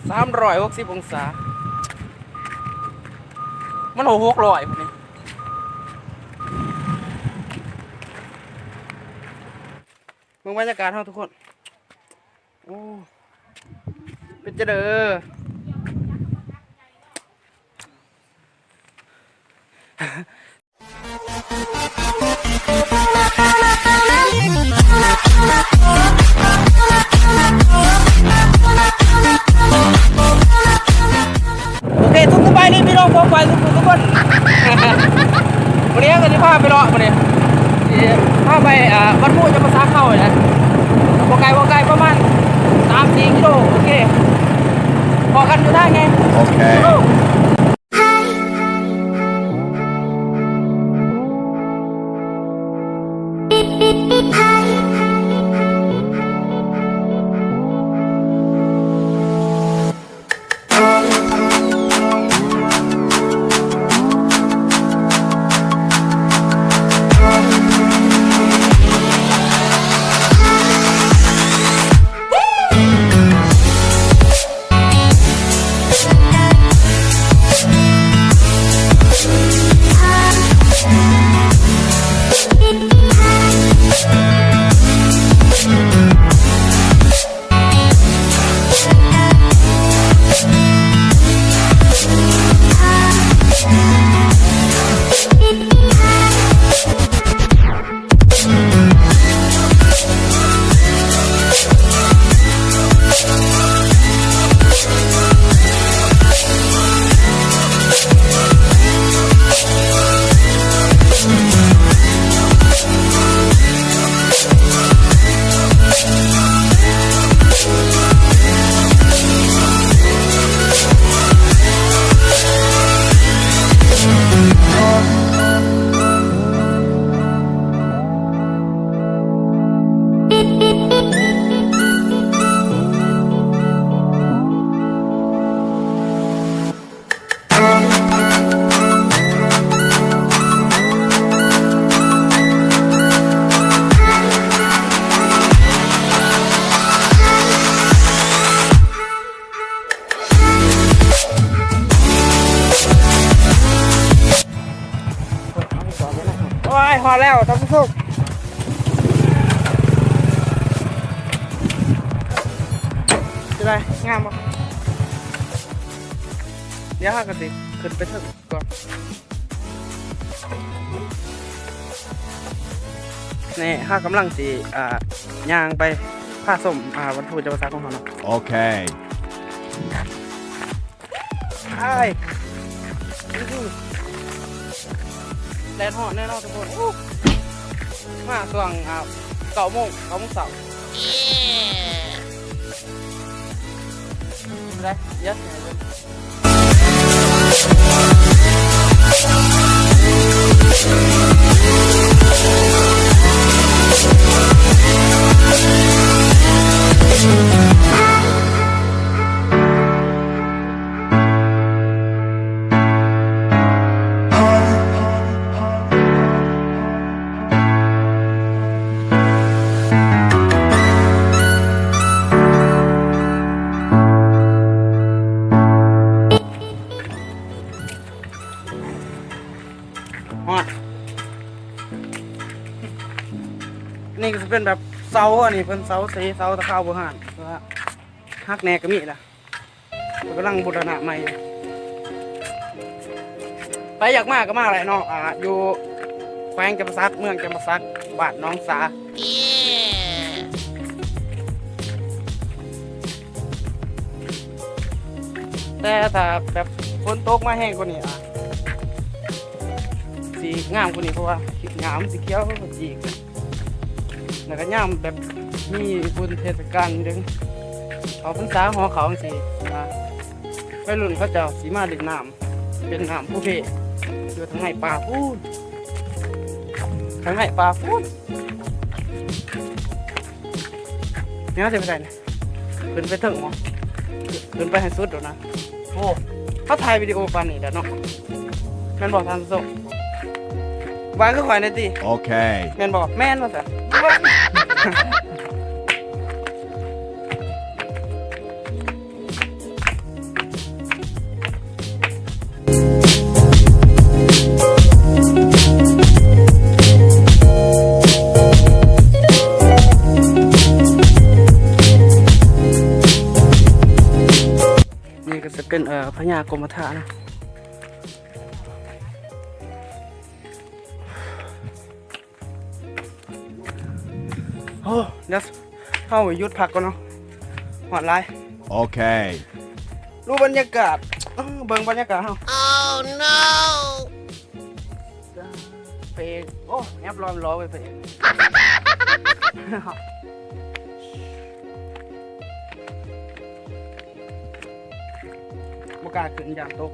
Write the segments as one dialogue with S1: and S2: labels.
S1: 360 องศามัน600พวกนี้มึงบรรยากาศเฮาทุกคนโอ้เป็นจะเด้อโอเคทุกสบายดีพี่น้องผมไปทุกคนวันนี้ก็จะพาไปเลาะวันนี้พาไปวัดมู่จะมาซักเข้าเลยนะบ่ไกลประมาณ3-4 กิโลโอเคพอกันอยู่ได้ไงโอเคพอแล้วท่านผู้ชมจะได้งามปะเดี๋ยวห้ากระติกขึ้นไปถึงก่อนนี่ห้ากำลังสีย่างไปผ้าส้มวัตถุจะประสาของเขาเนาะโอเคใช่แดดห่อนแน่นอนทุกคนมาส่วง9 โมงเสาร์ได้เยอะนี่ก็จะเป็นแบบเสาอันนี้เป็นเสาสีเสาตะข้าวโบราณเพราะว่าฮักแนกก็มีนะกำลังบูรณะใหม่ไปอยากมากก็มาอะไรเนาะอยู่แขวงจำปาสักเมืองจำปาสักบ้านน้องสาแต่ถ้าแบบฝนตกมาแห้งกว่านี้สีงามกว่านี้เพราะว่างามสีเขียวก็จีกแล้วก็ย่ำแบบมีบุญเทศกาลเด้งเอาพรรษาหอเขาสิไปรุ่นเขาเจ้าสีมาดินน้ำเป็นน้ำผู้เพอยู่ทางไหนป่าพูดทางไหนป่าพูดเนี่ยจะไปไหนขึ้นไปถึงมั้งขึ้นไปให้สุดเดี๋ยวนะโอ้เขาถ่ายวิดีโอปานนี่เดี๋ยวเนาะแม่นบอกทางสุดวางก็ขวายในตีโอเคแม่นบอกแม่นว่าสิ เป็นพญากรมท่านะโอ้เดี๋ยวเข้าไปยุดพักก่อนเนาะหอดไรโอเคดูบรรยากาศเบิ่งบรรยากาศเฮา Oh no เพลงโอ้แอบร้อนไปเพลงบกล้าขึ้นยามตก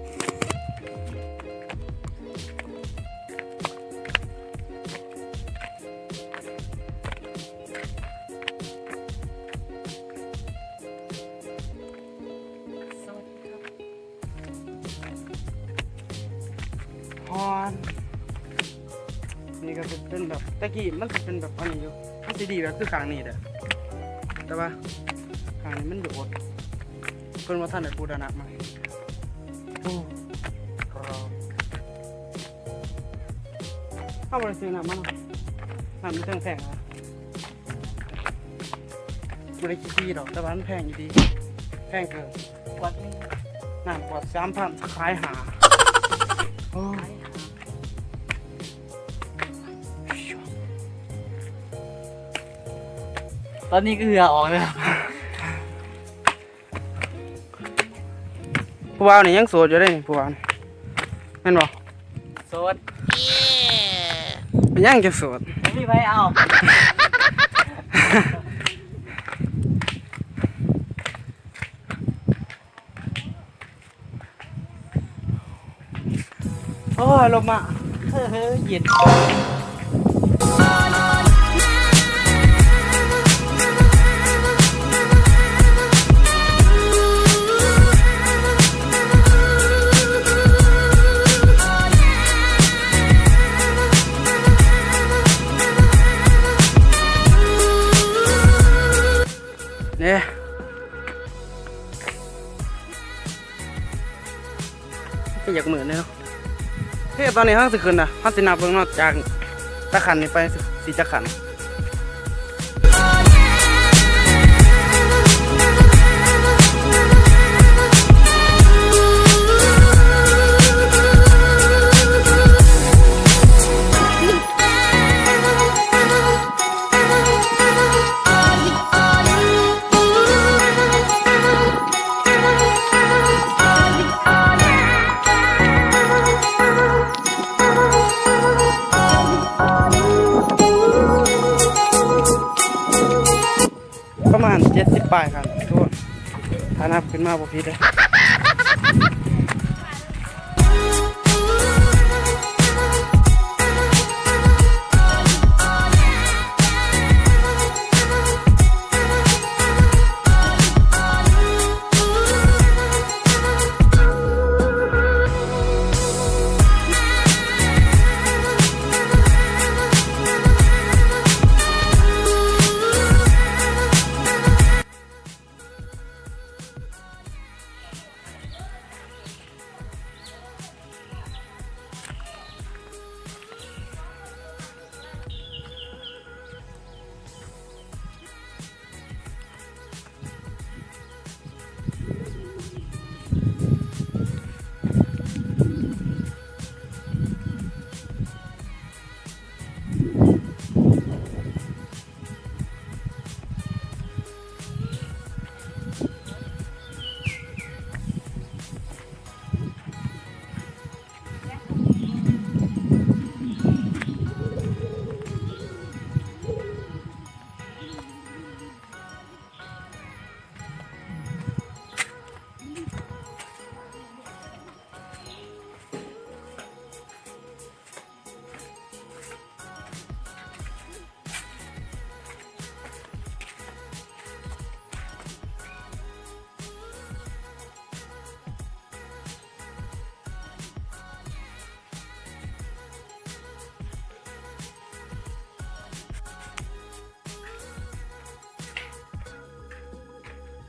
S1: ฮอนนี่ก็จะเป็นแบบตะกี้มันจะเป็นแบบอันนี้อยู่มันจะดีแบบคือข้างนี้เด้อแต่ว่าข้างนี้มันอยู่อดเพิ่นว่าท่านได้ปูดานะมาโอ้รอเข้าบริษัทน้ำมันน้ำมันแพงอ่ะบริษัทดีดอกแต่ว่ามันแพงอยู่ดีแพงเกินวัดนี้น้ำกว่า3,000ขายหาโอ้
S2: ตอนนี้ก็เหงื่อออกเลยครับ
S1: ผู้บ่าวนี่ยังโสดอยู่ได้นี่ผู้บ่าวนี่แม่นบ่
S2: โสด
S1: ยังจะโสด
S2: ไม่มีใครเอา
S1: โอ้ยลมอ่ะเย็นเนี่ยก็อยากเหมือนเลยเนาะเฮ้ยตอนนี้ห้างสิขึ้นนะห้างสินับเบิ่งนอกจากตะขันนี่ไปสิจะขันประมาณ70 ปลายครับทุกคนถ้านับขึ้นมาบ่ผิดเลย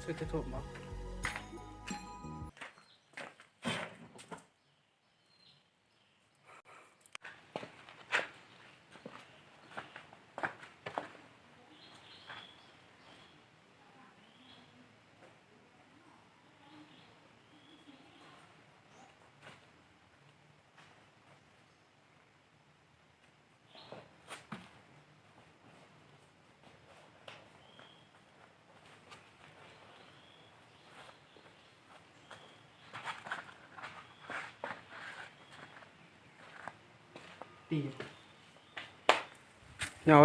S1: ช่วยจะถูกมั้ง
S2: ตี
S1: เนาะ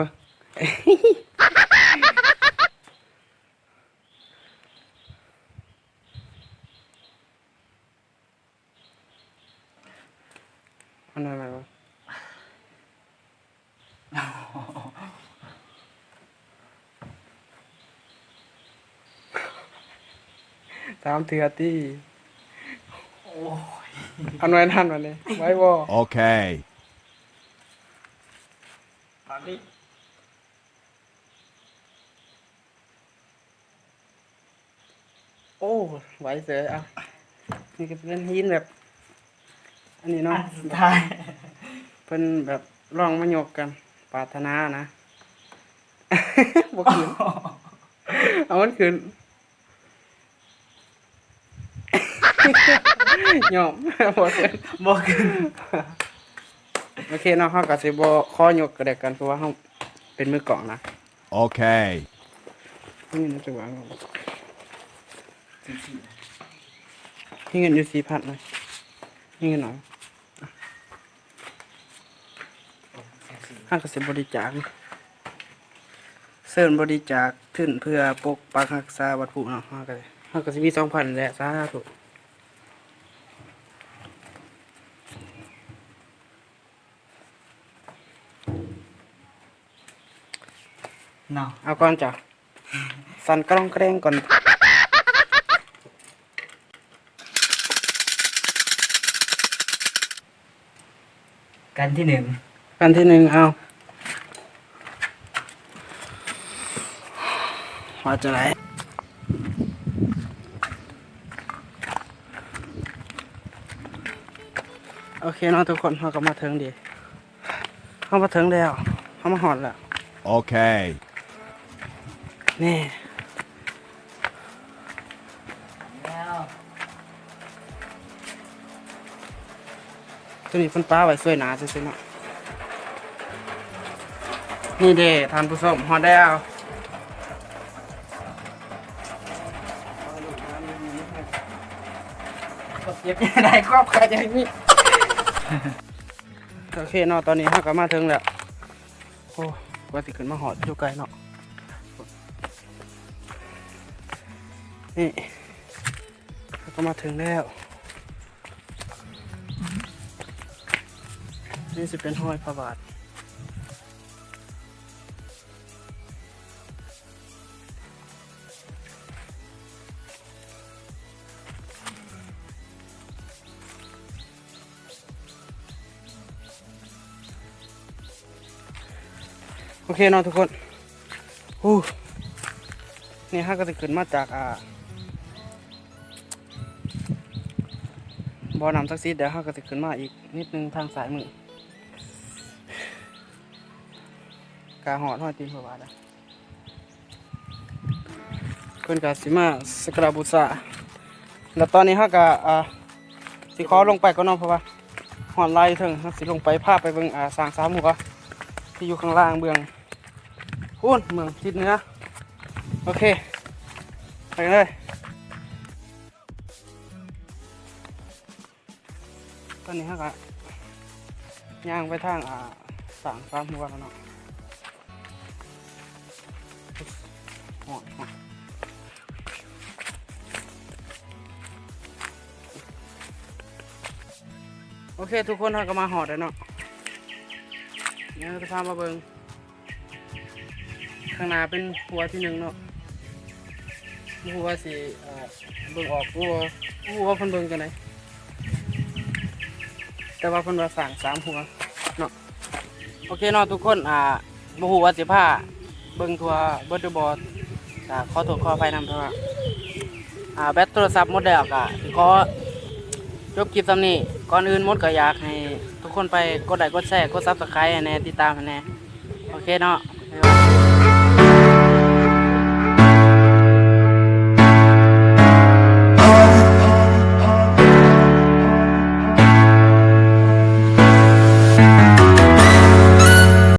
S1: อันนั้นอะไรวะตามเถื่อตี้
S2: โอ้ย
S1: อันไว้ทันวันนี้ไว้บ่
S3: Okay.
S2: ตอนนี้
S1: โอ้ไหวเสืออ่ะนี่ก็เป็นหินแบบ อันนี้
S2: อั
S1: เนาะ
S2: นสุดท้าย
S1: เพิ่นแบบลองมาโยกกันปรารถนานะ บ่คืนเอามันคืน ยอม บ่คืน
S2: บอกกัน
S1: โอเคเนาะเฮาก็สิบ่ขอยกก็ได้กันเพราะว่าเฮาเป็นมือกลองนะ
S3: Okay.
S1: นี่มันจะวางนี่เงินอยู่4,000เลยนี่เงินหน่อยห้างก็สิบริจาคเสริมบริจาคขึ้นเพื่อปกปักรักษาวัตถุเนาะห้างก็สิมี2,000แหละสาธุ
S2: เนาะ
S1: เอาก่อนจ้ะสั่นกล้องแกล้งก่อน
S2: กันที่หนึ่ง
S1: กันที่1เอาว่าจะไหนโอเคเนาะทุกคนเราก็มาถึงดีเรามาถึงแล้วเรามาหอดแล้ว
S3: Okay.
S1: นี่
S2: แล้ว
S1: ตัวนี้เพิ่นป้าไว้สวยหนาซื่อๆเนาะนี่เด้ท่านผู้ชมหอดแล้วเก็บได้ครอบครัวจะมี โอเคเนาะตอนนี้เราก็มาถึงแล้วโอ้กว่าสิขึ้นมาหอดอยู่ไกลเนาะนี่เราก็มาถึงแล้วนี่สิเป็นห้อยพระบาทโอเคเนาะทุกคนนี่ฮะก็จะขึ้นมาจากบ่อน้ำศักดิ์สิทธิ์เดี๋ยวฮะก็จะขึ้นมาอีกนิดนึงทางสายมือกาหอดห้อยตีนพระบาทนะเพิ่นกาสิมาสักการะบูชาแล้วตอนนี้ฮะก็สิขอลงไปก็เนาะเพราะว่าหอดไล่ถึงฮะสิลงไปพาไปเบิ่งสร้างสามหัวที่อยู่ข้างล่างเบื้องพูนเมืองทิศเหนือโอเคไปกันเลยตอนนี้ฮะก็ย่างไปทางสร้างสามหัวแล้วเนาะหอดโอเคทุกคนฮะก็มาหอดแล้วเนาะเนี่ยจะพามาเบิ่งข้างหน้าเป็นหัวที่1เนาะหัวสิเบิ่งออกหัวเพิ่นเบิ่งกันได้แต่ว่าเพิ่นว่าสร้าง3หัวเนาะโอเคเนาะทุกคนบ่ฮู้ว่าสิพาเบิ่งทั่วเบิดบ่ขอโทษขออภัยนำเพราะว่าแบตโทรศัพท์หมดแล้วก็สิขอจบคลิปซ้ำนี้ก่อนอื่นหมดก็อยากให้ทุกคนไปกดไลค์กดแชร์กด Subscribe ให้แน่ติดตามให้แน่โอเคเนาะบ๊ายบาย